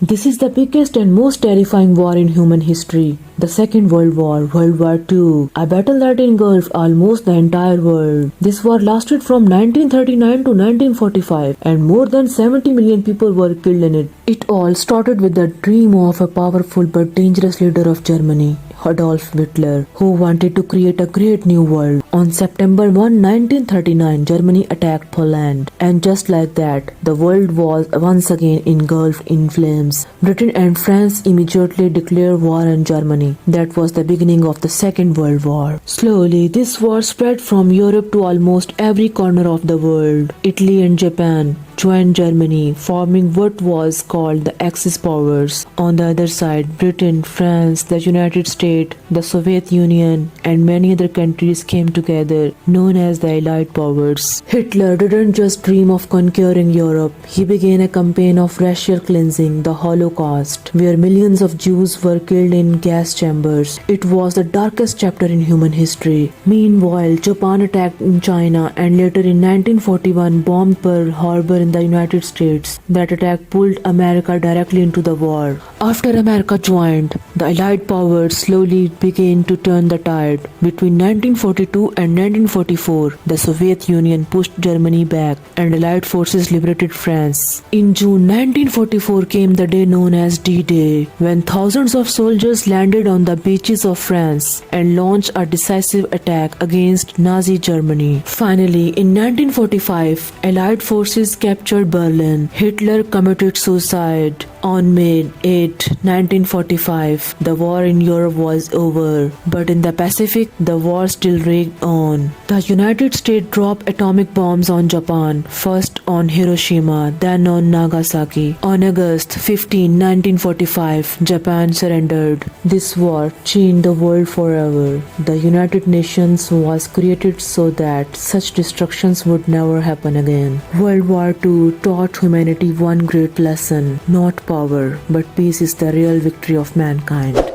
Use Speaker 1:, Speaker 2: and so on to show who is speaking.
Speaker 1: This is the biggest and most terrifying war in human history. The Second World War, World War II, a battle that engulfed almost the entire world. This war lasted from 1939 to 1945 and more than 70 million people were killed in it. It all started with the dream of a powerful but dangerous leader of Germany, Adolf Hitler, who wanted to create a great new world. On September 1, 1939, Germany attacked Poland, and just like that, the world was once again engulfed in flames. Britain and France immediately declared war on Germany. That was the beginning of the Second World War. Slowly, this war spread from Europe to almost every corner of the world. Italy and Japan joined Germany, forming what was called the Axis powers. On the other side, Britain, France, the United States, the Soviet Union, and many other countries came together, known as the Allied powers. Hitler didn't just dream of conquering Europe. He began a campaign of racial cleansing, the Holocaust, where millions of Jews were killed in gas chambers. It was the darkest chapter in human history. Meanwhile, Japan attacked in China and later in 1941 bombed Pearl Harbor in the United States. That attack pulled America directly into the war. After America joined, the Allied powers slowly began to turn the tide. Between 1942 and 1944, the Soviet Union pushed Germany back and Allied forces liberated France. In June 1944 came the day known as D-Day, when thousands of soldiers landed on the beaches of France and launched a decisive attack against Nazi Germany. Finally, in 1945, Allied forces captured Berlin. Hitler committed suicide. On May 8, 1945, the war in Europe was over, but in the Pacific, the war still raged on. The United States dropped atomic bombs on Japan, first on Hiroshima, then on Nagasaki. On August 15, 1945, Japan surrendered. This war changed the world forever. The United Nations was created so that such destructions would never happen again. World War II taught humanity one great lesson: not power, but peace is the real victory of mankind.